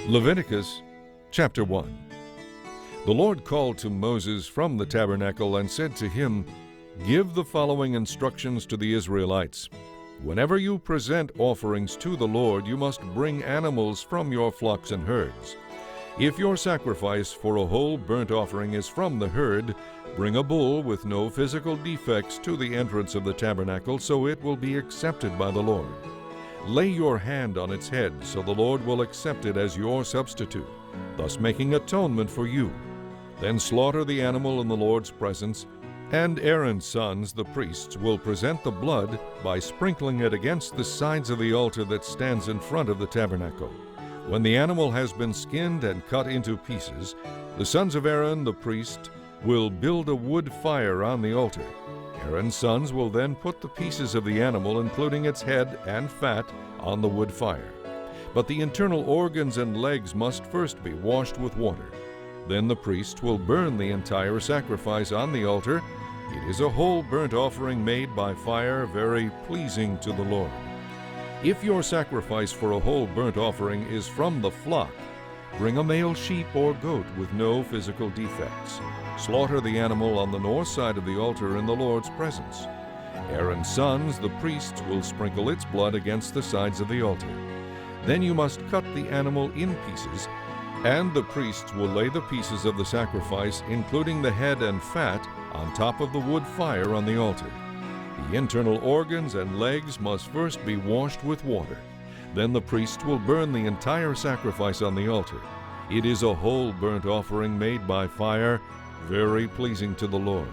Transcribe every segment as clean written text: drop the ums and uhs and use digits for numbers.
Leviticus chapter 1. The Lord called to Moses from the tabernacle and said to him, "Give the following instructions to the Israelites. Whenever you present offerings to the Lord, you must bring animals from your flocks and herds. If your sacrifice for a whole burnt offering is from the herd, bring a bull with no physical defects to the entrance of the tabernacle, so it will be accepted by the Lord. Lay your hand on its head, so the Lord will accept it as your substitute, thus making atonement for you. Then slaughter the animal in the Lord's presence, and Aaron's sons, the priests, will present the blood by sprinkling it against the sides of the altar that stands in front of the tabernacle. When the animal has been skinned and cut into pieces, the sons of Aaron, the priest, will build a wood fire on the altar. Aaron's sons will then put the pieces of the animal, including its head and fat, on the wood fire. But the internal organs and legs must first be washed with water. Then the priest will burn the entire sacrifice on the altar. It is a whole burnt offering made by fire, very pleasing to the Lord. If your sacrifice for a whole burnt offering is from the flock, bring a male sheep or goat with no physical defects. Slaughter the animal on the north side of the altar in the Lord's presence. Aaron's sons, the priests, will sprinkle its blood against the sides of the altar. Then you must cut the animal in pieces, and the priests will lay the pieces of the sacrifice, including the head and fat, on top of the wood fire on the altar. The internal organs and legs must first be washed with water. Then the priest will burn the entire sacrifice on the altar. It is a whole burnt offering made by fire, very pleasing to the Lord.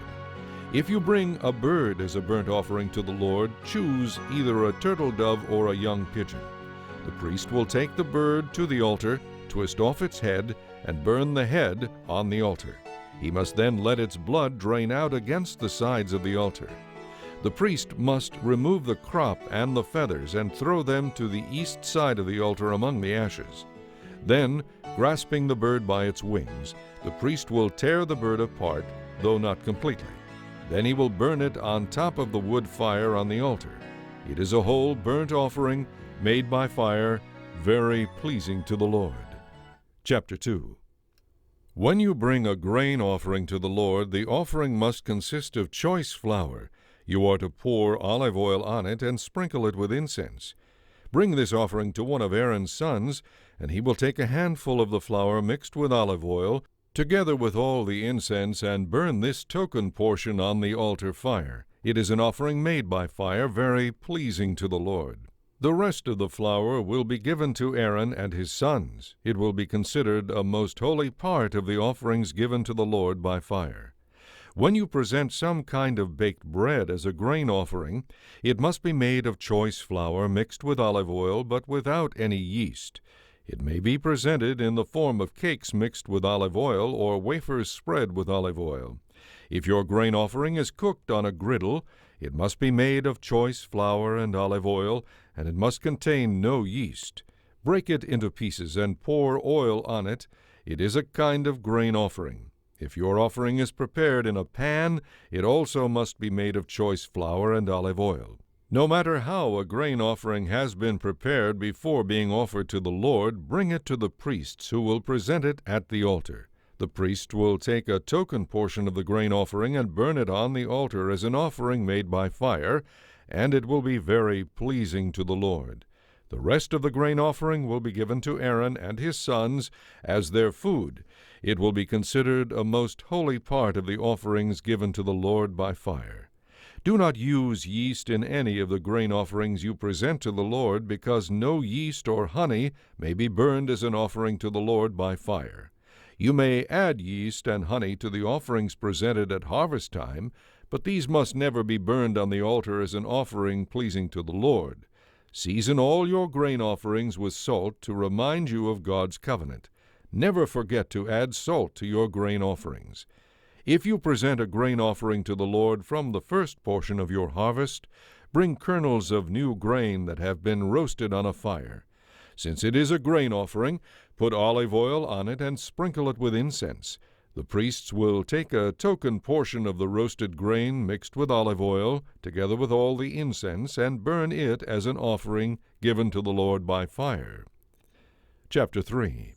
If you bring a bird as a burnt offering to the Lord, choose either a turtle dove or a young pigeon. The priest will take the bird to the altar, twist off its head, and burn the head on the altar. He must then let its blood drain out against the sides of the altar. The priest must remove the crop and the feathers and throw them to the east side of the altar among the ashes. Then, grasping the bird by its wings, the priest will tear the bird apart, though not completely. Then he will burn it on top of the wood fire on the altar. It is a whole burnt offering made by fire, very pleasing to the Lord. Chapter 2. When you bring a grain offering to the Lord, the offering must consist of choice flour. You are to pour olive oil on it and sprinkle it with incense. Bring this offering to one of Aaron's sons, and he will take a handful of the flour mixed with olive oil, together with all the incense, and burn this token portion on the altar fire. It is an offering made by fire, very pleasing to the Lord. The rest of the flour will be given to Aaron and his sons. It will be considered a most holy part of the offerings given to the Lord by fire. When you present some kind of baked bread as a grain offering, it must be made of choice flour mixed with olive oil, but without any yeast. It may be presented in the form of cakes mixed with olive oil or wafers spread with olive oil. If your grain offering is cooked on a griddle, it must be made of choice flour and olive oil, and it must contain no yeast. Break it into pieces and pour oil on it. It is a kind of grain offering. If your offering is prepared in a pan, it also must be made of choice flour and olive oil. No matter how a grain offering has been prepared before being offered to the Lord, bring it to the priests, who will present it at the altar. The priest will take a token portion of the grain offering and burn it on the altar as an offering made by fire, and it will be very pleasing to the Lord. The rest of the grain offering will be given to Aaron and his sons as their food. It will be considered a most holy part of the offerings given to the Lord by fire. Do not use yeast in any of the grain offerings you present to the Lord, because no yeast or honey may be burned as an offering to the Lord by fire. You may add yeast and honey to the offerings presented at harvest time, but these must never be burned on the altar as an offering pleasing to the Lord. Season all your grain offerings with salt to remind you of God's covenant. Never forget to add salt to your grain offerings. If you present a grain offering to the Lord from the first portion of your harvest, bring kernels of new grain that have been roasted on a fire. Since it is a grain offering, put olive oil on it and sprinkle it with incense. The priests will take a token portion of the roasted grain mixed with olive oil, together with all the incense, and burn it as an offering given to the Lord by fire. Chapter 3.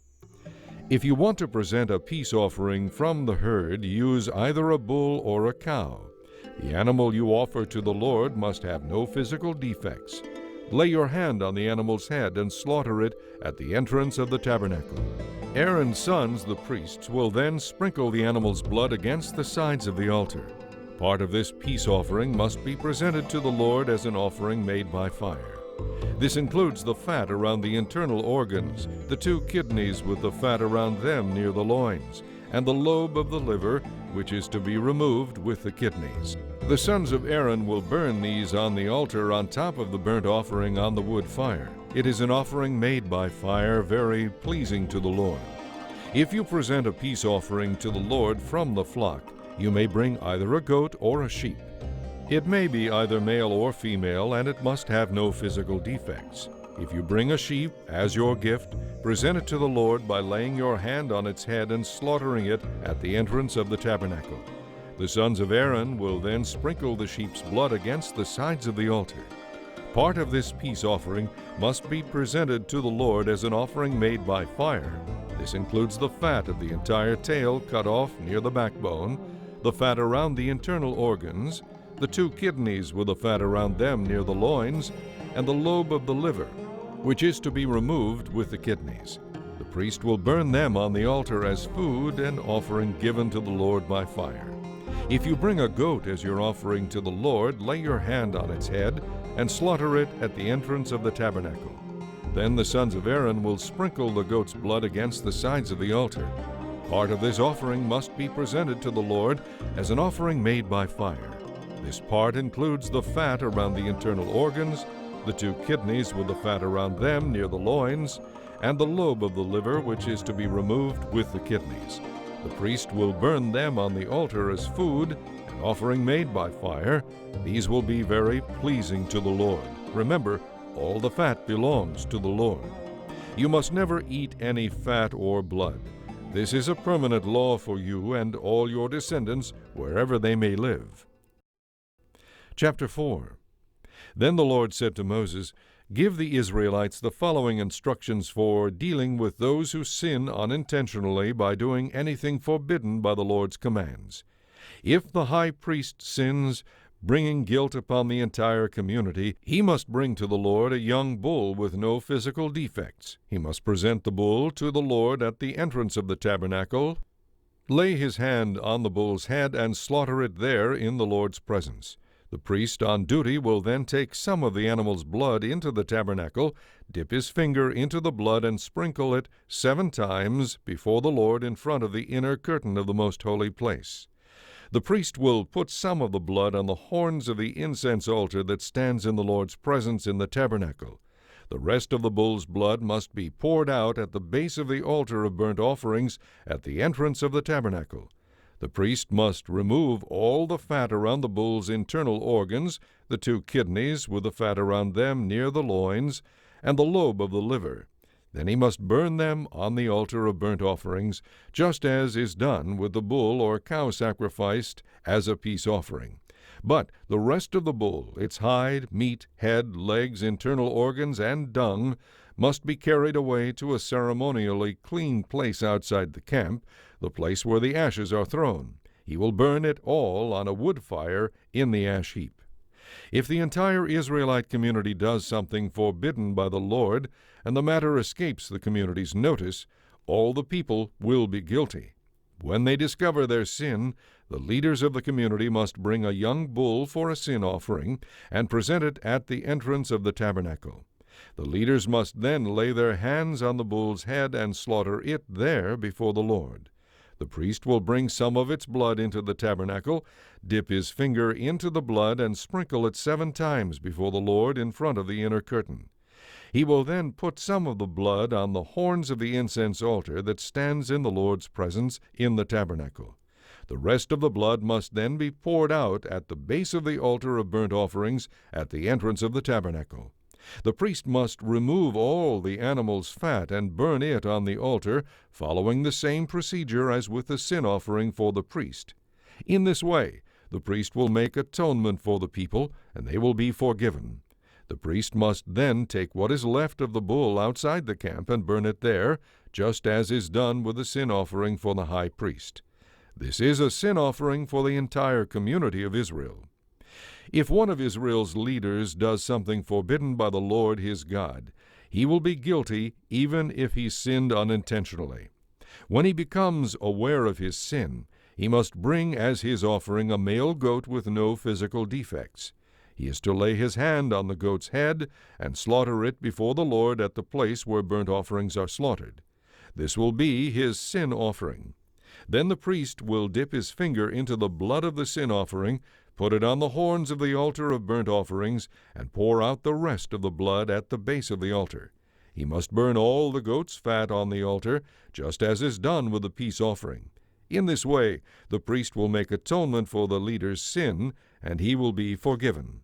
If you want to present a peace offering from the herd, use either a bull or a cow. The animal you offer to the Lord must have no physical defects. Lay your hand on the animal's head and slaughter it at the entrance of the tabernacle. Aaron's sons, the priests, will then sprinkle the animal's blood against the sides of the altar. Part of this peace offering must be presented to the Lord as an offering made by fire. This includes the fat around the internal organs, the 2 kidneys with the fat around them near the loins, and the lobe of the liver, which is to be removed with the kidneys. The sons of Aaron will burn these on the altar on top of the burnt offering on the wood fire. It is an offering made by fire, very pleasing to the Lord. If you present a peace offering to the Lord from the flock, you may bring either a goat or a sheep. It may be either male or female, and it must have no physical defects. If you bring a sheep as your gift, present it to the Lord by laying your hand on its head and slaughtering it at the entrance of the tabernacle. The sons of Aaron will then sprinkle the sheep's blood against the sides of the altar. Part of this peace offering must be presented to the Lord as an offering made by fire. This includes the fat of the entire tail cut off near the backbone, the fat around the internal organs, the 2 kidneys with the fat around them near the loins, and the lobe of the liver, which is to be removed with the kidneys. The priest will burn them on the altar as food and offering given to the Lord by fire. If you bring a goat as your offering to the Lord, lay your hand on its head and slaughter it at the entrance of the tabernacle. Then the sons of Aaron will sprinkle the goat's blood against the sides of the altar. Part of this offering must be presented to the Lord as an offering made by fire. This part includes the fat around the internal organs, the 2 kidneys with the fat around them near the loins, and the lobe of the liver, which is to be removed with the kidneys. The priest will burn them on the altar as food, an offering made by fire. These will be very pleasing to the Lord. Remember, all the fat belongs to the Lord. You must never eat any fat or blood. This is a permanent law for you and all your descendants, wherever they may live. Chapter 4. Then the Lord said to Moses, "Give the Israelites the following instructions for dealing with those who sin unintentionally by doing anything forbidden by the Lord's commands. If the high priest sins, bringing guilt upon the entire community, he must bring to the Lord a young bull with no physical defects. He must present the bull to the Lord at the entrance of the tabernacle, lay his hand on the bull's head, and slaughter it there in the Lord's presence. The priest on duty will then take some of the animal's blood into the tabernacle, dip his finger into the blood, and sprinkle it 7 times before the Lord in front of the inner curtain of the most holy place. The priest will put some of the blood on the horns of the incense altar that stands in the Lord's presence in the tabernacle. The rest of the bull's blood must be poured out at the base of the altar of burnt offerings at the entrance of the tabernacle. The priest must remove all the fat around the bull's internal organs, the 2 kidneys with the fat around them near the loins, and the lobe of the liver. Then he must burn them on the altar of burnt offerings, just as is done with the bull or cow sacrificed as a peace offering. But the rest of the bull, its hide, meat, head, legs, internal organs, and dung, must be carried away to a ceremonially clean place outside the camp, the place where the ashes are thrown. He will burn it all on a wood fire in the ash heap. If the entire Israelite community does something forbidden by the Lord, and the matter escapes the community's notice, all the people will be guilty. When they discover their sin, the leaders of the community must bring a young bull for a sin offering and present it at the entrance of the tabernacle. The leaders must then lay their hands on the bull's head and slaughter it there before the Lord. The priest will bring some of its blood into the tabernacle, dip his finger into the blood, and sprinkle it 7 times before the Lord in front of the inner curtain. He will then put some of the blood on the horns of the incense altar that stands in the Lord's presence in the tabernacle. The rest of the blood must then be poured out at the base of the altar of burnt offerings at the entrance of the tabernacle. The priest must remove all the animal's fat and burn it on the altar, following the same procedure as with the sin offering for the priest. In this way, the priest will make atonement for the people, and they will be forgiven. The priest must then take what is left of the bull outside the camp and burn it there, just as is done with the sin offering for the high priest. This is a sin offering for the entire community of Israel. If one of Israel's leaders does something forbidden by the Lord his God, he will be guilty even if he sinned unintentionally. When he becomes aware of his sin, he must bring as his offering a male goat with no physical defects. He is to lay his hand on the goat's head and slaughter it before the Lord at the place where burnt offerings are slaughtered. This will be his sin offering. Then the priest will dip his finger into the blood of the sin offering, put it on the horns of the altar of burnt offerings, and pour out the rest of the blood at the base of the altar. He must burn all the goat's fat on the altar, just as is done with the peace offering. In this way, the priest will make atonement for the leader's sin, and he will be forgiven.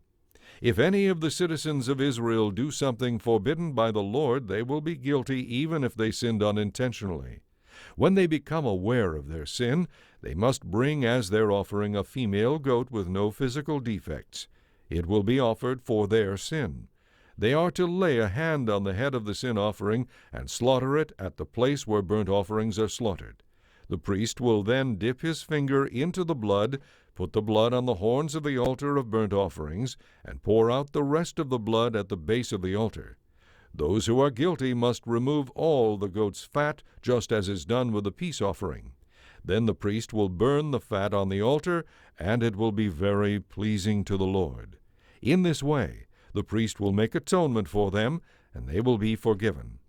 If any of the citizens of Israel do something forbidden by the Lord, they will be guilty even if they sinned unintentionally. When they become aware of their sin, they must bring as their offering a female goat with no physical defects. It will be offered for their sin. They are to lay a hand on the head of the sin offering and slaughter it at the place where burnt offerings are slaughtered. The priest will then dip his finger into the blood, put the blood on the horns of the altar of burnt offerings, and pour out the rest of the blood at the base of the altar. Those who are guilty must remove all the goat's fat, just as is done with the peace offering. Then the priest will burn the fat on the altar, and it will be very pleasing to the Lord. In this way, the priest will make atonement for them, and they will be forgiven.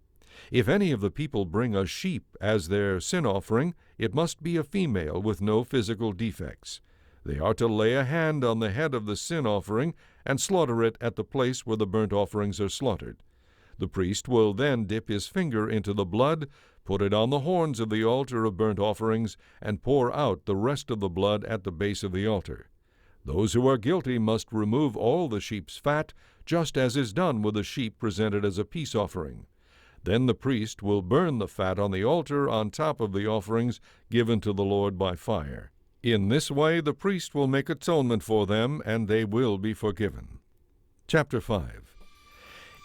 If any of the people bring a sheep as their sin offering, it must be a female with no physical defects. They are to lay a hand on the head of the sin offering and slaughter it at the place where the burnt offerings are slaughtered. The priest will then dip his finger into the blood, put it on the horns of the altar of burnt offerings, and pour out the rest of the blood at the base of the altar. Those who are guilty must remove all the sheep's fat, just as is done with the sheep presented as a peace offering. Then the priest will burn the fat on the altar on top of the offerings given to the Lord by fire. In this way the priest will make atonement for them, and they will be forgiven. Chapter 5.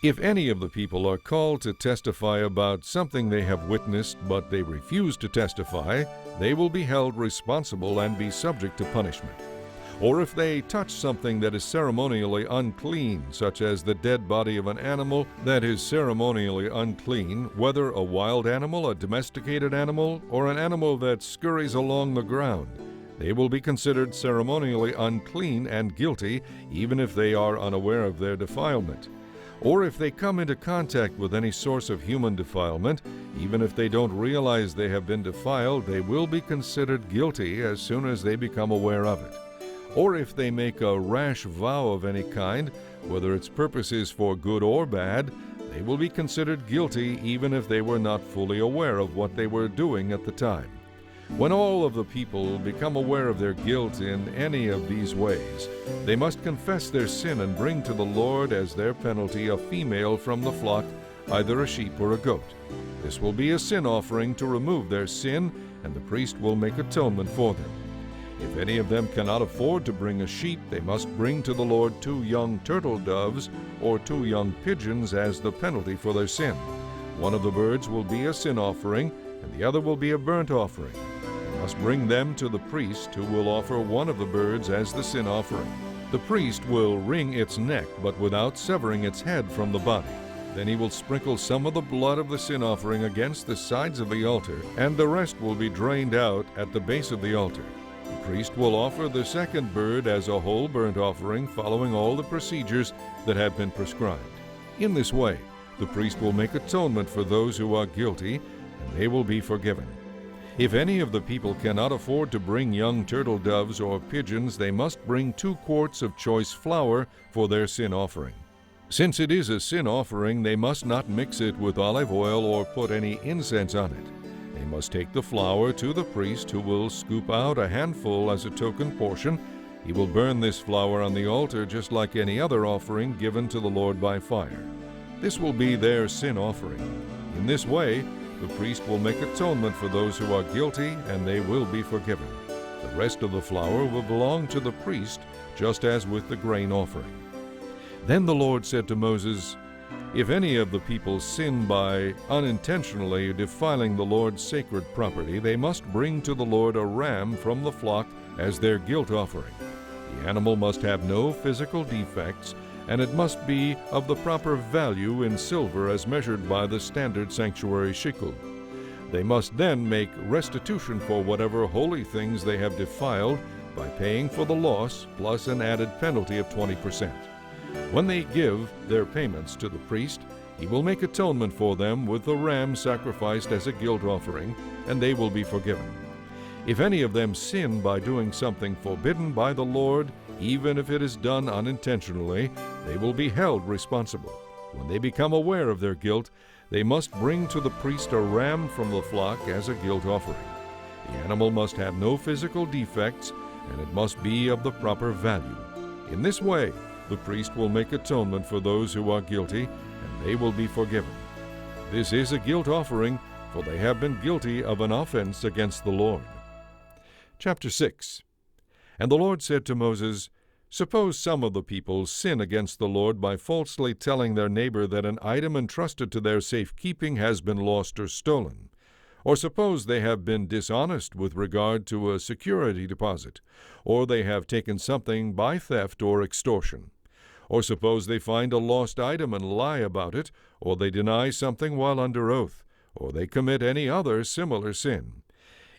If any of the people are called to testify about something they have witnessed, but they refuse to testify, they will be held responsible and be subject to punishment. Or if they touch something that is ceremonially unclean, such as the dead body of an animal that is ceremonially unclean, whether a wild animal, a domesticated animal, or an animal that scurries along the ground, they will be considered ceremonially unclean and guilty, even if they are unaware of their defilement. Or if they come into contact with any source of human defilement, even if they don't realize they have been defiled, they will be considered guilty as soon as they become aware of it. Or if they make a rash vow of any kind, whether its purpose is for good or bad, they will be considered guilty even if they were not fully aware of what they were doing at the time. When all of the people become aware of their guilt in any of these ways, they must confess their sin and bring to the Lord as their penalty a female from the flock, either a sheep or a goat. This will be a sin offering to remove their sin, and the priest will make atonement for them. If any of them cannot afford to bring a sheep, they must bring to the Lord 2 young turtle doves or 2 young pigeons as the penalty for their sin. One of the birds will be a sin offering, and the other will be a burnt offering. Must bring them to the priest, who will offer one of the birds as the sin offering. The priest will wring its neck, but without severing its head from the body. Then he will sprinkle some of the blood of the sin offering against the sides of the altar, and the rest will be drained out at the base of the altar. The priest will offer the second bird as a whole burnt offering, following all the procedures that have been prescribed. In this way, the priest will make atonement for those who are guilty, and they will be forgiven. If any of the people cannot afford to bring young turtle doves or pigeons, they must bring 2 quarts of choice flour for their sin offering. Since it is a sin offering, they must not mix it with olive oil or put any incense on it. They must take the flour to the priest, who will scoop out a handful as a token portion. He will burn this flour on the altar just like any other offering given to the Lord by fire. This will be their sin offering. In this way, the priest will make atonement for those who are guilty, and they will be forgiven. The rest of the flour will belong to the priest, just as with the grain offering. Then the Lord said to Moses, "If any of the people sin by unintentionally defiling the Lord's sacred property, they must bring to the Lord a ram from the flock as their guilt offering. The animal must have no physical defects, and it must be of the proper value in silver as measured by the standard sanctuary shekel. They must then make restitution for whatever holy things they have defiled by paying for the loss plus an added penalty of 20%. When they give their payments to the priest, he will make atonement for them with the ram sacrificed as a guilt offering, and they will be forgiven. If any of them sin by doing something forbidden by the Lord, even if it is done unintentionally, they will be held responsible. When they become aware of their guilt, they must bring to the priest a ram from the flock as a guilt offering. The animal must have no physical defects, and it must be of the proper value. In this way, the priest will make atonement for those who are guilty, and they will be forgiven. This is a guilt offering, for they have been guilty of an offense against the Lord." Chapter 6. And the Lord said to Moses, "Suppose some of the people sin against the Lord by falsely telling their neighbor that an item entrusted to their safekeeping has been lost or stolen. Or suppose they have been dishonest with regard to a security deposit, or they have taken something by theft or extortion. Or suppose they find a lost item and lie about it, or they deny something while under oath, or they commit any other similar sin.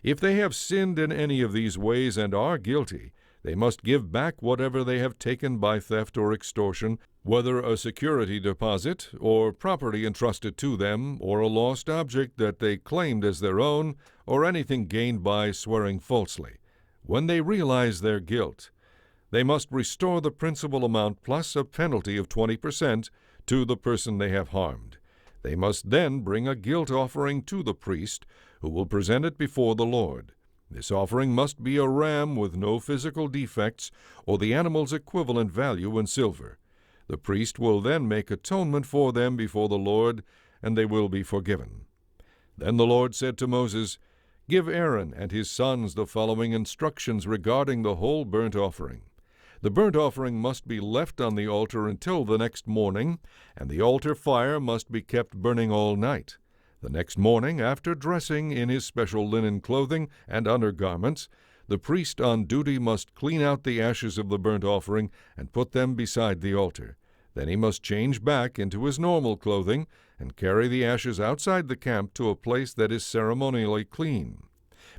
If they have sinned in any of these ways and are guilty, they must give back whatever they have taken by theft or extortion, whether a security deposit, or property entrusted to them, or a lost object that they claimed as their own, or anything gained by swearing falsely. When they realize their guilt, they must restore the principal amount plus a penalty of 20% to the person they have harmed. They must then bring a guilt offering to the priest, who will present it before the Lord. This offering must be a ram with no physical defects, or the animal's equivalent value in silver. The priest will then make atonement for them before the Lord, and they will be forgiven." Then the Lord said to Moses, "Give Aaron and his sons the following instructions regarding the whole burnt offering. The burnt offering must be left on the altar until the next morning, and the altar fire must be kept burning all night. The next morning, after dressing in his special linen clothing and undergarments, the priest on duty must clean out the ashes of the burnt offering and put them beside the altar. Then he must change back into his normal clothing and carry the ashes outside the camp to a place that is ceremonially clean.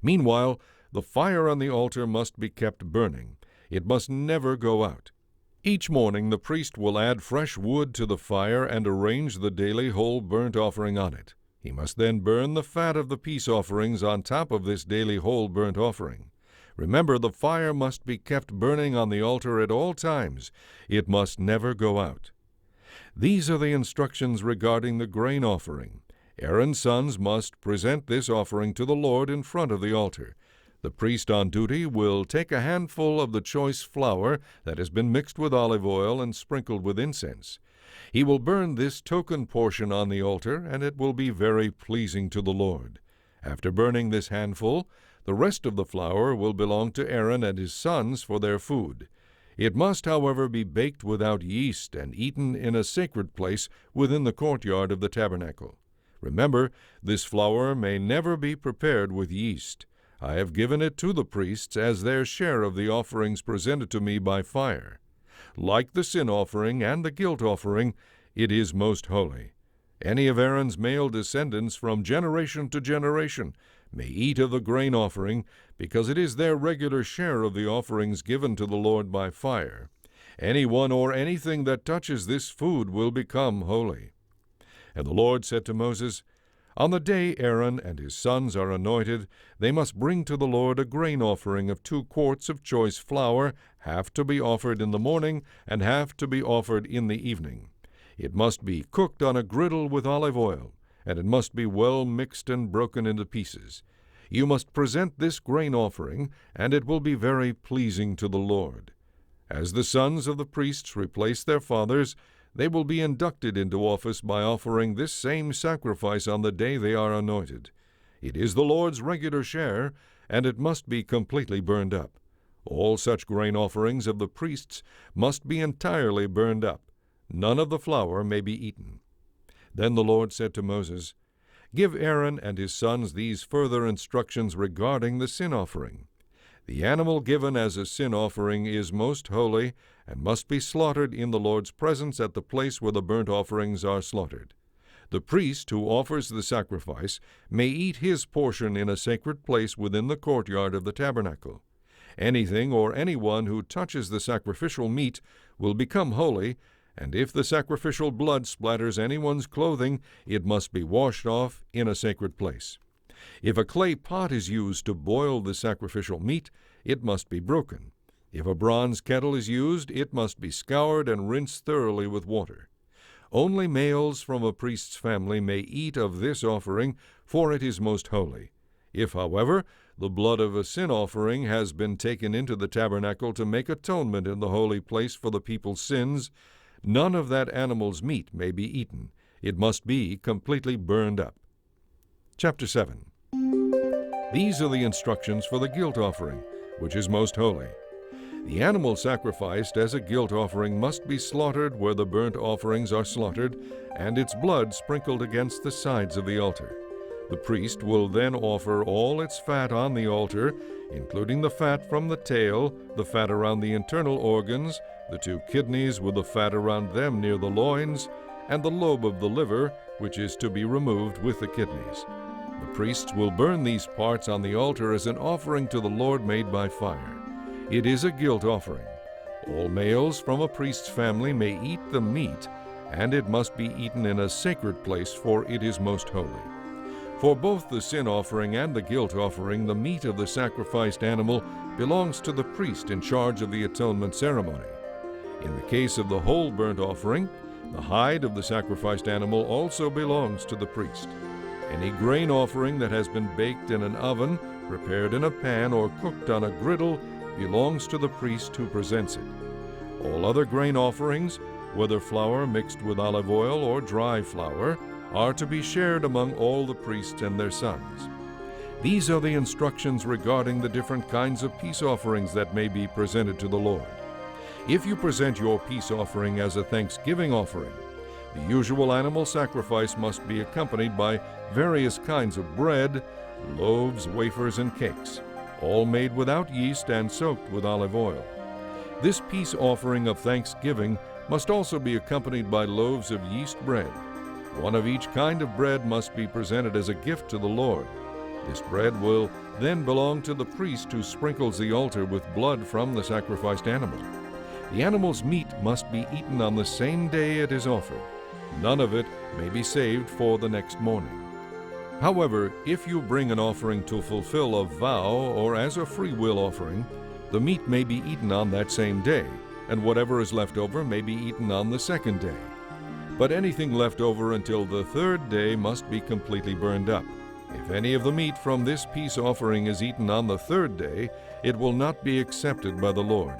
Meanwhile, the fire on the altar must be kept burning. It must never go out. Each morning the priest will add fresh wood to the fire and arrange the daily whole burnt offering on it. He must then burn the fat of the peace offerings on top of this daily whole burnt offering. Remember, the fire must be kept burning on the altar at all times. It must never go out. These are the instructions regarding the grain offering. Aaron's sons must present this offering to the Lord in front of the altar. The priest on duty will take a handful of the choice flour that has been mixed with olive oil and sprinkled with incense. He will burn this token portion on the altar, and it will be very pleasing to the Lord. After burning this handful, the rest of the flour will belong to Aaron and his sons for their food. It must, however, be baked without yeast and eaten in a sacred place within the courtyard of the tabernacle. Remember, this flour may never be prepared with yeast. I have given it to the priests as their share of the offerings presented to me by fire. Like the sin offering and the guilt offering, it is most holy. Any of Aaron's male descendants from generation to generation may eat of the grain offering, because it is their regular share of the offerings given to the Lord by fire. Anyone or anything that touches this food will become holy." And the Lord said to Moses, "On the day Aaron and his sons are anointed, they must bring to the Lord a grain offering of 2 quarts of choice flour, half to be offered in the morning and half to be offered in the evening. It must be cooked on a griddle with olive oil, and it must be well mixed and broken into pieces. You must present this grain offering, and it will be very pleasing to the Lord. As the sons of the priests replace their fathers, they will be inducted into office by offering this same sacrifice on the day they are anointed. It is the Lord's regular share, and it must be completely burned up. All such grain offerings of the priests must be entirely burned up. none of the flour may be eaten. Then the Lord said to Moses, Give Aaron and his sons these further instructions regarding the sin offering. The animal given as a sin offering is most holy, and must be slaughtered in the Lord's presence at the place where the burnt offerings are slaughtered. The priest who offers the sacrifice may eat his portion in a sacred place within the courtyard of the tabernacle. Anything or anyone who touches the sacrificial meat will become holy, and if the sacrificial blood splatters anyone's clothing, it must be washed off in a sacred place. If a clay pot is used to boil the sacrificial meat, it must be broken. If a bronze kettle is used, it must be scoured and rinsed thoroughly with water. Only males from a priest's family may eat of this offering, for it is most holy. If, however, the blood of a sin offering has been taken into the tabernacle to make atonement in the holy place for the people's sins, none of that animal's meat may be eaten. It must be completely burned up. Chapter 7. These are the instructions for the guilt offering, which is most holy. The animal sacrificed as a guilt offering must be slaughtered where the burnt offerings are slaughtered, and its blood sprinkled against the sides of the altar. The priest will then offer all its fat on the altar, including the fat from the tail, the fat around the internal organs, the 2 kidneys with the fat around them near the loins, and the lobe of the liver, which is to be removed with the kidneys. The priests will burn these parts on the altar as an offering to the Lord made by fire. It is a guilt offering. All males from a priest's family may eat the meat, and it must be eaten in a sacred place, for it is most holy. For both the sin offering and the guilt offering, the meat of the sacrificed animal belongs to the priest in charge of the atonement ceremony. In the case of the whole burnt offering, the hide of the sacrificed animal also belongs to the priest. Any grain offering that has been baked in an oven, prepared in a pan, or cooked on a griddle belongs to the priest who presents it. All other grain offerings, whether flour mixed with olive oil or dry flour, are to be shared among all the priests and their sons. These are the instructions regarding the different kinds of peace offerings that may be presented to the Lord. If you present your peace offering as a thanksgiving offering, the usual animal sacrifice must be accompanied by various kinds of bread, loaves, wafers, and cakes, all made without yeast and soaked with olive oil. This peace offering of thanksgiving must also be accompanied by loaves of yeast bread. One of each kind of bread must be presented as a gift to the Lord. This bread will then belong to the priest who sprinkles the altar with blood from the sacrificed animal. The animal's meat must be eaten on the same day it is offered. None of it may be saved for the next morning. However, if you bring an offering to fulfill a vow or as a free will offering, the meat may be eaten on that same day, and whatever is left over may be eaten on the second day. But anything left over until the third day must be completely burned up. If any of the meat from this peace offering is eaten on the third day, it will not be accepted by the Lord.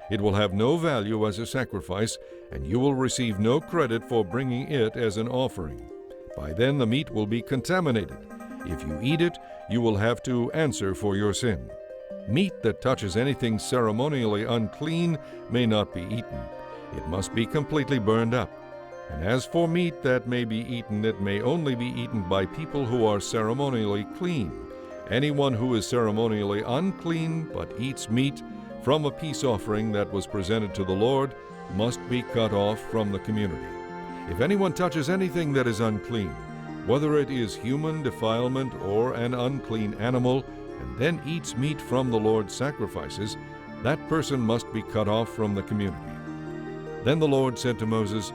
It will have no value as a sacrifice, and you will receive no credit for bringing it as an offering. By then the meat will be contaminated. If you eat it, you will have to answer for your sin. Meat that touches anything ceremonially unclean may not be eaten. It must be completely burned up. And as for meat that may be eaten, it may only be eaten by people who are ceremonially clean. Anyone who is ceremonially unclean but eats meat from a peace offering that was presented to the Lord must be cut off from the community. If anyone touches anything that is unclean, whether it is human defilement or an unclean animal, and then eats meat from the Lord's sacrifices, that person must be cut off from the community. Then the Lord said to Moses,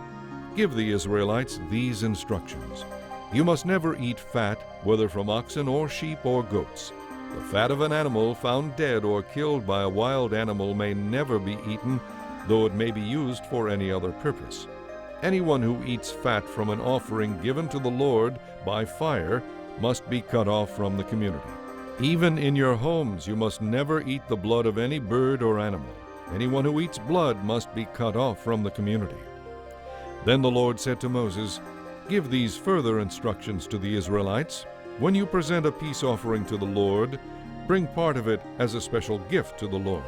Give the Israelites these instructions. You must never eat fat, whether from oxen or sheep or goats. The fat of an animal found dead or killed by a wild animal may never be eaten, though it may be used for any other purpose. Anyone who eats fat from an offering given to the Lord by fire must be cut off from the community. Even in your homes you must never eat the blood of any bird or animal. Anyone who eats blood must be cut off from the community. Then the Lord said to Moses, Give these further instructions to the Israelites. When you present a peace offering to the Lord, bring part of it as a special gift to the Lord.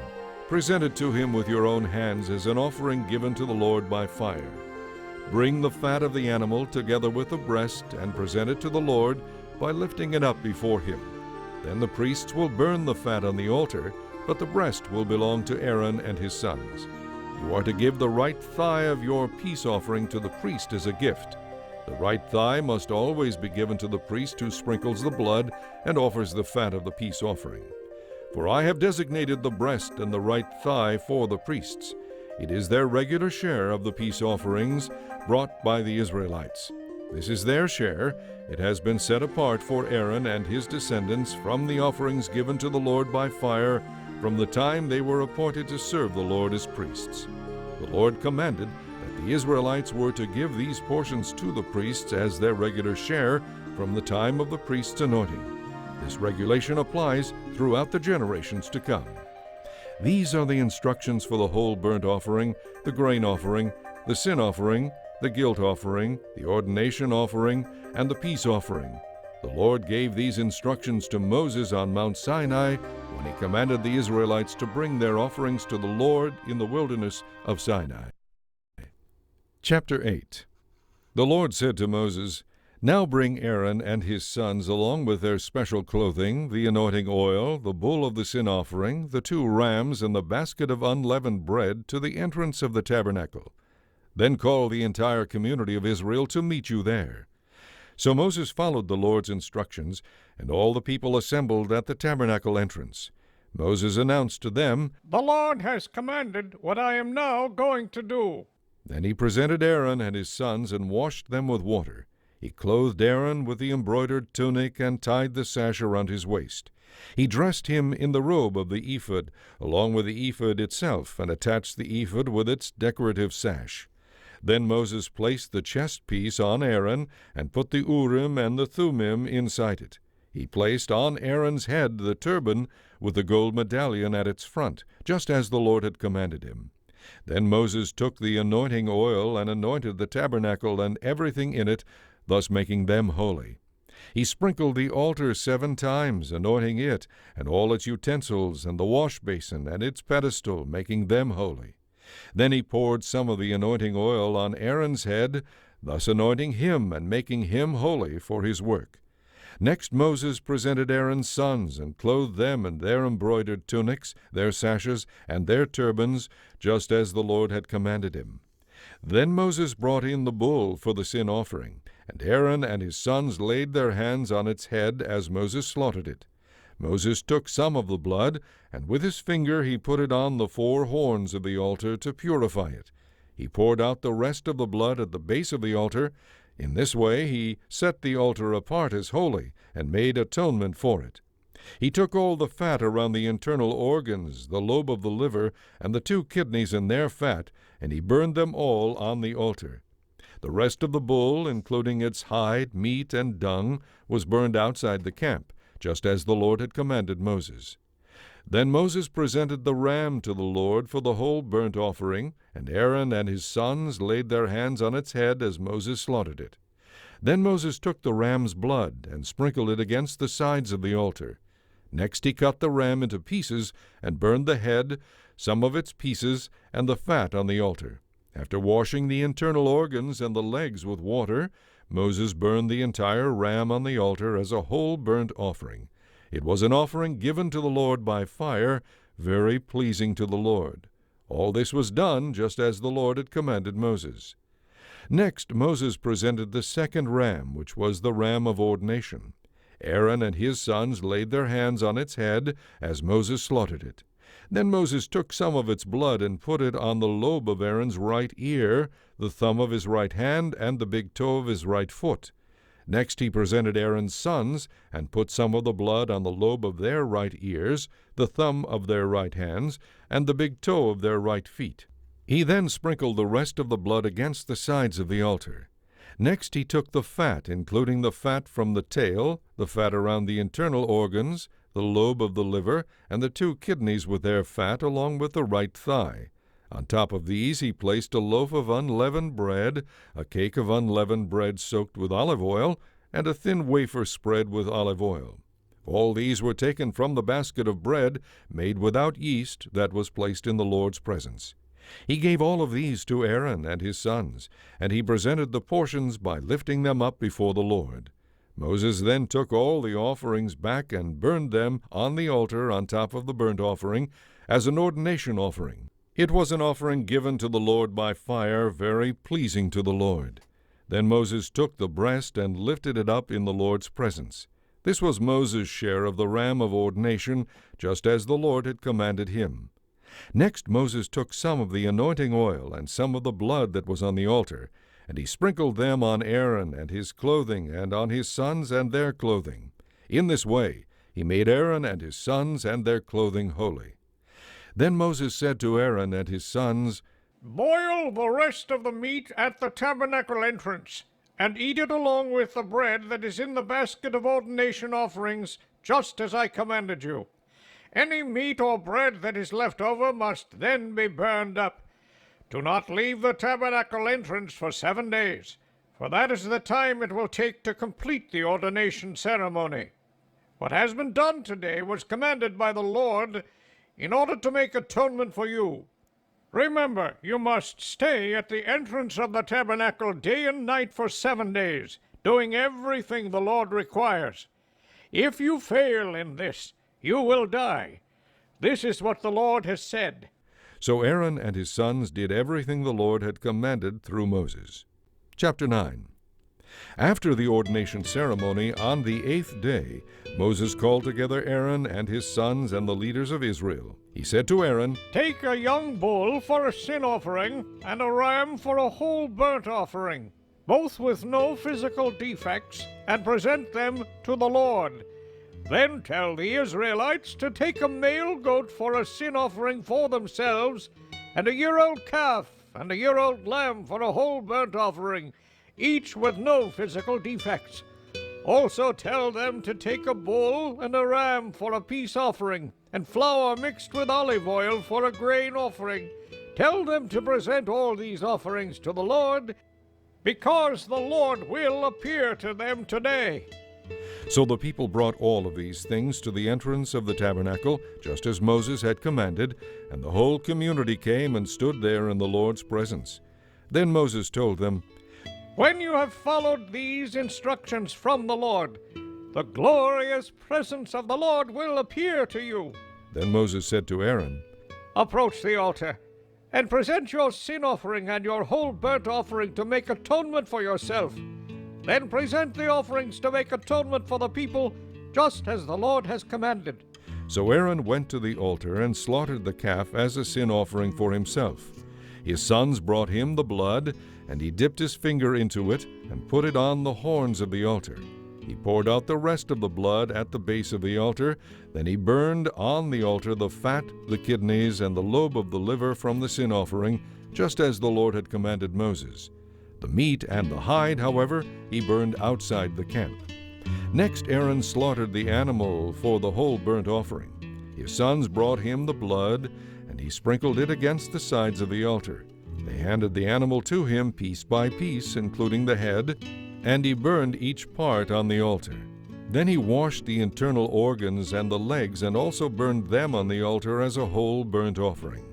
Present it to him with your own hands as an offering given to the Lord by fire. Bring the fat of the animal together with the breast and present it to the Lord by lifting it up before him. Then the priests will burn the fat on the altar, but the breast will belong to Aaron and his sons. You are to give the right thigh of your peace offering to the priest as a gift. The right thigh must always be given to the priest who sprinkles the blood and offers the fat of the peace offering. For I have designated the breast and the right thigh for the priests. It is their regular share of the peace offerings brought by the Israelites. This is their share. It has been set apart for Aaron and his descendants from the offerings given to the Lord by fire from the time they were appointed to serve the Lord as priests. The Lord commanded that the Israelites were to give these portions to the priests as their regular share from the time of the priest's anointing. This regulation applies throughout the generations to come. These are the instructions for the whole burnt offering, the grain offering, the sin offering, the guilt offering, the ordination offering, and the peace offering. The Lord gave these instructions to Moses on Mount Sinai when he commanded the Israelites to bring their offerings to the Lord in the wilderness of Sinai. Chapter 8. The Lord said to Moses, "Now bring Aaron and his sons along with their special clothing, the anointing oil, the bull of the sin offering, the 2 rams, and the basket of unleavened bread to the entrance of the tabernacle. Then call the entire community of Israel to meet you there." So Moses followed the Lord's instructions, and all the people assembled at the tabernacle entrance. Moses announced to them, "The Lord has commanded what I am now going to do." Then he presented Aaron and his sons and washed them with water. He clothed Aaron with the embroidered tunic and tied the sash around his waist. He dressed him in the robe of the ephod, along with the ephod itself, and attached the ephod with its decorative sash. Then Moses placed the chest piece on Aaron and put the Urim and the Thummim inside it. He placed on Aaron's head the turban with the gold medallion at its front, just as the Lord had commanded him. Then Moses took the anointing oil and anointed the tabernacle and everything in it, thus making them holy. He sprinkled the altar 7 times, anointing it and all its utensils and the wash basin and its pedestal, making them holy. Then he poured some of the anointing oil on Aaron's head, thus anointing him and making him holy for his work. Next Moses presented Aaron's sons and clothed them in their embroidered tunics, their sashes, and their turbans, just as the Lord had commanded him. Then Moses brought in the bull for the sin offering, and Aaron and his sons laid their hands on its head as Moses slaughtered it. Moses took some of the blood, and with his finger he put it on the 4 horns of the altar to purify it. He poured out the rest of the blood at the base of the altar. In this way he set the altar apart as holy, and made atonement for it. He took all the fat around the internal organs, the lobe of the liver, and the 2 kidneys and their fat, and he burned them all on the altar. The rest of the bull, including its hide, meat, and dung, was burned outside the camp, just as the Lord had commanded Moses. Then Moses presented the ram to the Lord for the whole burnt offering, and Aaron and his sons laid their hands on its head as Moses slaughtered it. Then Moses took the ram's blood and sprinkled it against the sides of the altar. Next he cut the ram into pieces and burned the head, some of its pieces, and the fat on the altar. After washing the internal organs and the legs with water, Moses burned the entire ram on the altar as a whole burnt offering. It was an offering given to the Lord by fire, very pleasing to the Lord. All this was done just as the Lord had commanded Moses. Next Moses presented the second ram, which was the ram of ordination. Aaron and his sons laid their hands on its head as Moses slaughtered it. Then Moses took some of its blood and put it on the lobe of Aaron's right ear, the thumb of his right hand, and the big toe of his right foot. Next he presented Aaron's sons and put some of the blood on the lobe of their right ears, the thumb of their right hands, and the big toe of their right feet. He then sprinkled the rest of the blood against the sides of the altar. Next he took the fat, including the fat from the tail, the fat around the internal organs, the lobe of the liver, and the 2 kidneys with their fat, along with the right thigh. On top of these he placed a loaf of unleavened bread, a cake of unleavened bread soaked with olive oil, and a thin wafer spread with olive oil. All these were taken from the basket of bread made without yeast that was placed in the Lord's presence. He gave all of these to Aaron and his sons, and he presented the portions by lifting them up before the Lord. Moses then took all the offerings back and burned them on the altar on top of the burnt offering as an ordination offering. It was an offering given to the Lord by fire, very pleasing to the Lord. Then Moses took the breast and lifted it up in the Lord's presence. This was Moses' share of the ram of ordination, just as the Lord had commanded him. Next Moses took some of the anointing oil and some of the blood that was on the altar, and he sprinkled them on Aaron and his clothing, and on his sons and their clothing. In this way he made Aaron and his sons and their clothing holy. Then Moses said to Aaron and his sons, Boil the rest of the meat at the tabernacle entrance, and eat it along with the bread that is in the basket of ordination offerings, just as I commanded you. Any meat or bread that is left over must then be burned up. Do not leave the tabernacle entrance for 7 days, for that is the time it will take to complete the ordination ceremony. What has been done today was commanded by the Lord in order to make atonement for you. Remember, you must stay at the entrance of the tabernacle day and night for 7 days, doing everything the Lord requires. If you fail in this, you will die. This is what the Lord has said. So Aaron and his sons did everything the Lord had commanded through Moses. Chapter 9. After the ordination ceremony, on the 8th day, Moses called together Aaron and his sons and the leaders of Israel. He said to Aaron, Take a young bull for a sin offering, and a ram for a whole burnt offering, both with no physical defects, and present them to the Lord. Then tell the Israelites to take a male goat for a sin offering for themselves, and a year-old calf and a year-old lamb for a whole burnt offering, each with no physical defects. Also tell them to take a bull and a ram for a peace offering, and flour mixed with olive oil for a grain offering. Tell them to present all these offerings to the Lord, because the Lord will appear to them today. So the people brought all of these things to the entrance of the tabernacle, just as Moses had commanded, and the whole community came and stood there in the Lord's presence. Then Moses told them, When you have followed these instructions from the Lord, the glorious presence of the Lord will appear to you. Then Moses said to Aaron, Approach the altar, and present your sin offering and your whole burnt offering to make atonement for yourself. Then present the offerings to make atonement for the people, just as the Lord has commanded. So Aaron went to the altar and slaughtered the calf as a sin offering for himself. His sons brought him the blood, and he dipped his finger into it and put it on the horns of the altar. He poured out the rest of the blood at the base of the altar. Then he burned on the altar the fat, the kidneys, and the lobe of the liver from the sin offering, just as the Lord had commanded Moses. The meat and the hide, however, he burned outside the camp. Next Aaron slaughtered the animal for the whole burnt offering. His sons brought him the blood, and he sprinkled it against the sides of the altar. They handed the animal to him piece by piece, including the head, and he burned each part on the altar. Then he washed the internal organs and the legs, and also burned them on the altar as a whole burnt offering.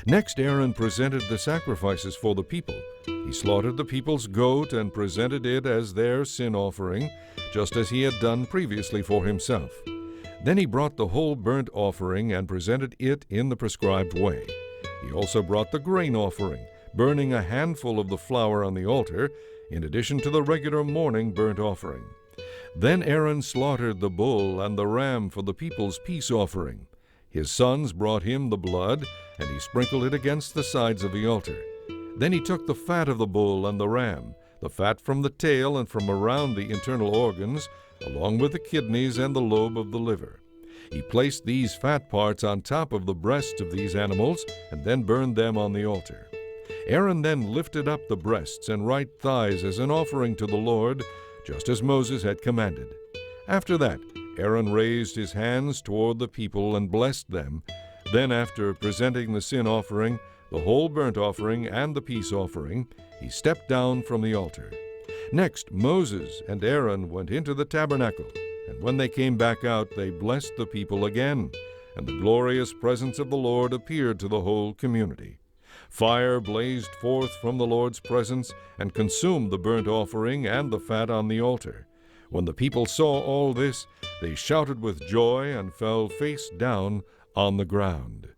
Next Aaron presented the sacrifices for the people. He slaughtered the people's goat and presented it as their sin offering, just as he had done previously for himself. Then he brought the whole burnt offering and presented it in the prescribed way. He also brought the grain offering, burning a handful of the flour on the altar, in addition to the regular morning burnt offering. Then Aaron slaughtered the bull and the ram for the people's peace offering. His sons brought him the blood, and he sprinkled it against the sides of the altar. Then he took the fat of the bull and the ram, the fat from the tail and from around the internal organs, along with the kidneys and the lobe of the liver. He placed these fat parts on top of the breasts of these animals, and then burned them on the altar. Aaron then lifted up the breasts and right thighs as an offering to the Lord, just as Moses had commanded. After that, Aaron raised his hands toward the people and blessed them. Then, after presenting the sin offering, the whole burnt offering, and the peace offering, he stepped down from the altar. Next, Moses and Aaron went into the tabernacle, and when they came back out, they blessed the people again, and the glorious presence of the Lord appeared to the whole community. Fire blazed forth from the Lord's presence and consumed the burnt offering and the fat on the altar. When the people saw all this, they shouted with joy and fell face down on the ground.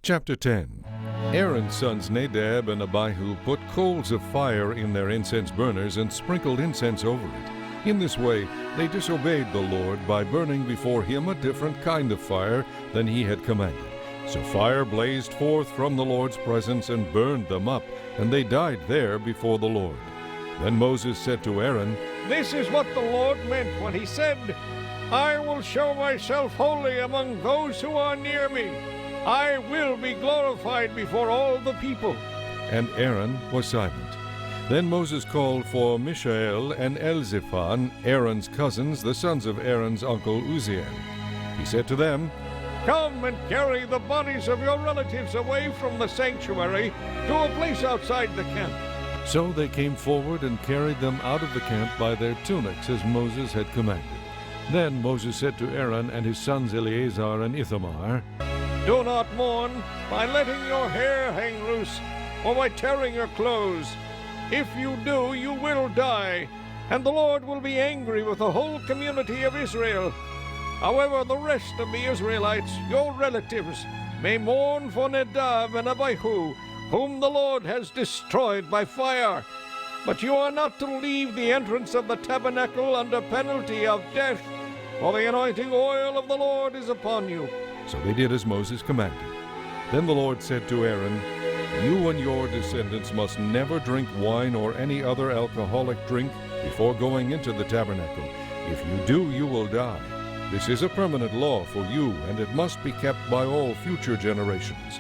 Chapter 10. Aaron's sons Nadab and Abihu put coals of fire in their incense burners and sprinkled incense over it. In this way they disobeyed the Lord by burning before him a different kind of fire than he had commanded. So fire blazed forth from the Lord's presence and burned them up, and they died there before the Lord. Then Moses said to Aaron, This is what the Lord meant when he said, I will show myself holy among those who are near me. I will be glorified before all the people. And Aaron was silent. Then Moses called for Mishael and Elzaphan, Aaron's cousins, the sons of Aaron's uncle Uzziel. He said to them, Come and carry the bodies of your relatives away from the sanctuary to a place outside the camp. So they came forward and carried them out of the camp by their tunics as Moses had commanded. Then Moses said to Aaron and his sons Eleazar and Ithamar, Do not mourn by letting your hair hang loose or by tearing your clothes. If you do, you will die, and the Lord will be angry with the whole community of Israel. However, the rest of the Israelites, your relatives, may mourn for Nadab and Abihu, whom the Lord has destroyed by fire. But you are not to leave the entrance of the tabernacle under penalty of death, for the anointing oil of the Lord is upon you. So they did as Moses commanded. Then the Lord said to Aaron, You and your descendants must never drink wine or any other alcoholic drink before going into the tabernacle. If you do, you will die. This is a permanent law for you, and it must be kept by all future generations.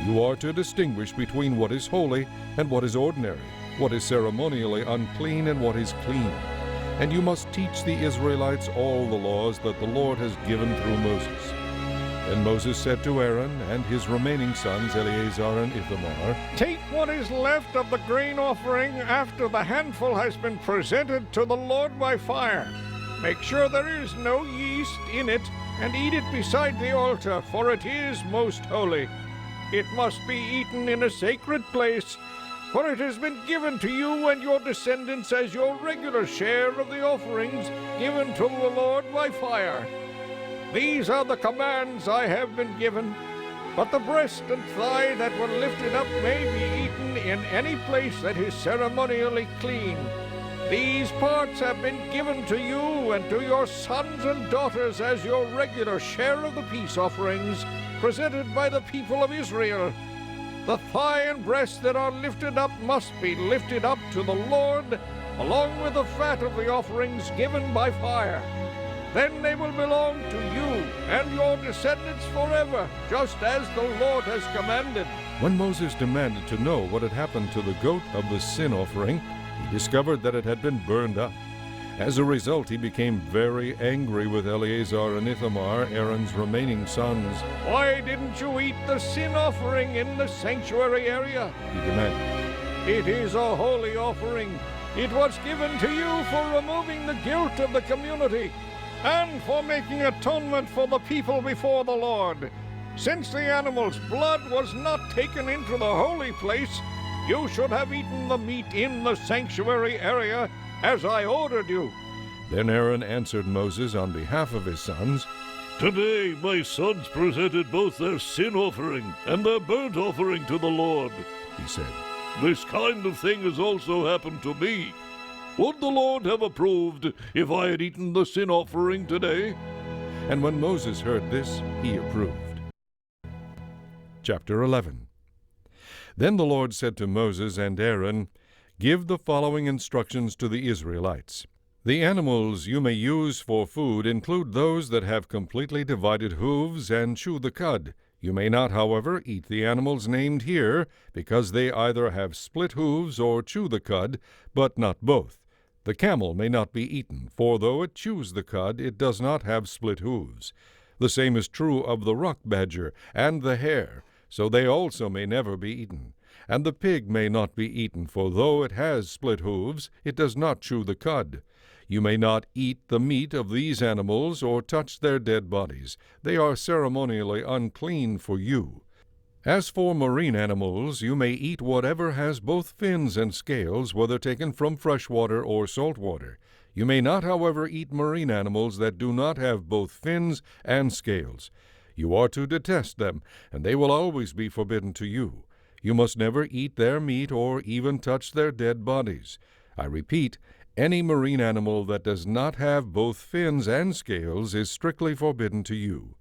You are to distinguish between what is holy and what is ordinary, what is ceremonially unclean and what is clean. And you must teach the Israelites all the laws that the Lord has given through Moses. Then Moses said to Aaron and his remaining sons Eleazar and Ithamar, Take what is left of the grain offering after the handful has been presented to the Lord by fire. Make sure there is no yeast in it, and eat it beside the altar, for it is most holy. It must be eaten in a sacred place, for it has been given to you and your descendants as your regular share of the offerings given to the Lord by fire. These are the commands I have been given, but the breast and thigh that were lifted up may be eaten in any place that is ceremonially clean. These parts have been given to you and to your sons and daughters as your regular share of the peace offerings presented by the people of Israel. The thigh and breast that are lifted up must be lifted up to the Lord, along with the fat of the offerings given by fire. Then they will belong to you and your descendants forever, just as the Lord has commanded. When Moses demanded to know what had happened to the goat of the sin offering, he discovered that it had been burned up. As a result, he became very angry with Eleazar and Ithamar, Aaron's remaining sons. Why didn't you eat the sin offering in the sanctuary area? He demanded. It is a holy offering. It was given to you for removing the guilt of the community and for making atonement for the people before the Lord. Since the animal's blood was not taken into the holy place, you should have eaten the meat in the sanctuary area, as I ordered you. Then Aaron answered Moses on behalf of his sons, Today my sons presented both their sin offering and their burnt offering to the Lord, he said. This kind of thing has also happened to me. Would the Lord have approved if I had eaten the sin offering today? And when Moses heard this, he approved. Chapter 11. Then the Lord said to Moses and Aaron, Give the following instructions to the Israelites. The animals you may use for food include those that have completely divided hooves and chew the cud. You may not, however, eat the animals named here, because they either have split hooves or chew the cud, but not both. The camel may not be eaten, for though it chews the cud, it does not have split hooves. The same is true of the rock badger and the hare, so they also may never be eaten. And the pig may not be eaten, for though it has split hooves, it does not chew the cud. You may not eat the meat of these animals or touch their dead bodies. They are ceremonially unclean for you. As for marine animals, you may eat whatever has both fins and scales, whether taken from fresh water or salt water. You may not, however, eat marine animals that do not have both fins and scales. You are to detest them, and they will always be forbidden to you. You must never eat their meat or even touch their dead bodies. I repeat, any marine animal that does not have both fins and scales is strictly forbidden to you.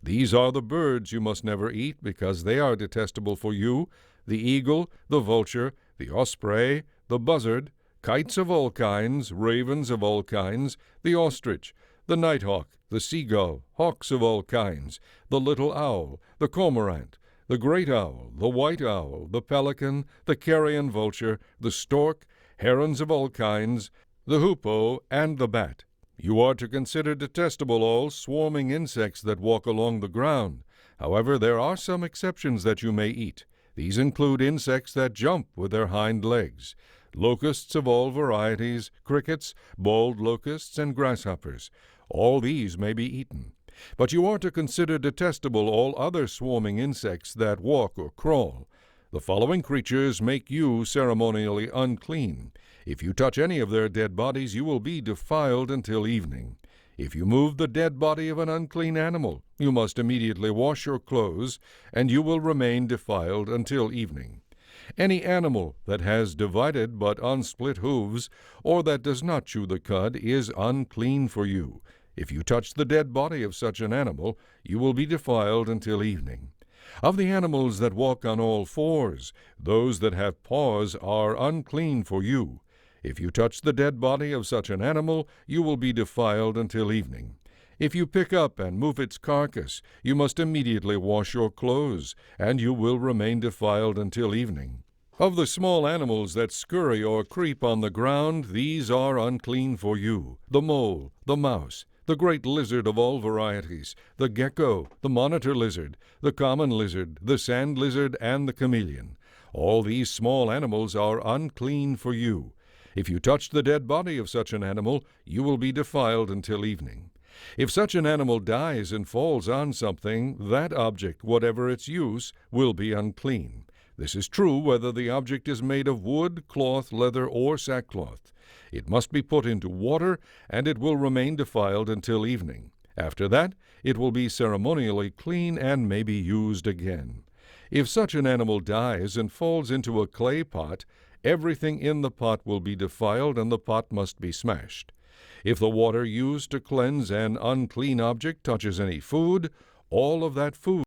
These are the birds you must never eat, because they are detestable for you: the eagle, the vulture, the osprey, the buzzard, kites of all kinds, ravens of all kinds, the ostrich, the nighthawk, the seagull, hawks of all kinds, the little owl, the cormorant, the great owl, the white owl, the pelican, the carrion vulture, the stork, herons of all kinds, the hoopoe, and the bat. You are to consider detestable all swarming insects that walk along the ground. However, there are some exceptions that you may eat. These include insects that jump with their hind legs, locusts of all varieties, crickets, bald locusts, and grasshoppers. All these may be eaten. But you are to consider detestable all other swarming insects that walk or crawl. The following creatures make you ceremonially unclean. If you touch any of their dead bodies, you will be defiled until evening. If you move the dead body of an unclean animal, you must immediately wash your clothes, and you will remain defiled until evening. Any animal that has divided but unsplit hooves, or that does not chew the cud, is unclean for you. If you touch the dead body of such an animal, you will be defiled until evening. Of the animals that walk on all fours, those that have paws are unclean for you. If you touch the dead body of such an animal, you will be defiled until evening. If you pick up and move its carcass, you must immediately wash your clothes, and you will remain defiled until evening. Of the small animals that scurry or creep on the ground, these are unclean for you: the mole, the mouse, the great lizard of all varieties, the gecko, the monitor lizard, the common lizard, the sand lizard, and the chameleon. All these small animals are unclean for you. If you touch the dead body of such an animal, you will be defiled until evening. If such an animal dies and falls on something, that object, whatever its use, will be unclean. This is true whether the object is made of wood, cloth, leather, or sackcloth. It must be put into water, and it will remain defiled until evening. After that, it will be ceremonially clean and may be used again. If such an animal dies and falls into a clay pot, everything in the pot will be defiled, and the pot must be smashed. If the water used to cleanse an unclean object touches any food, all of that food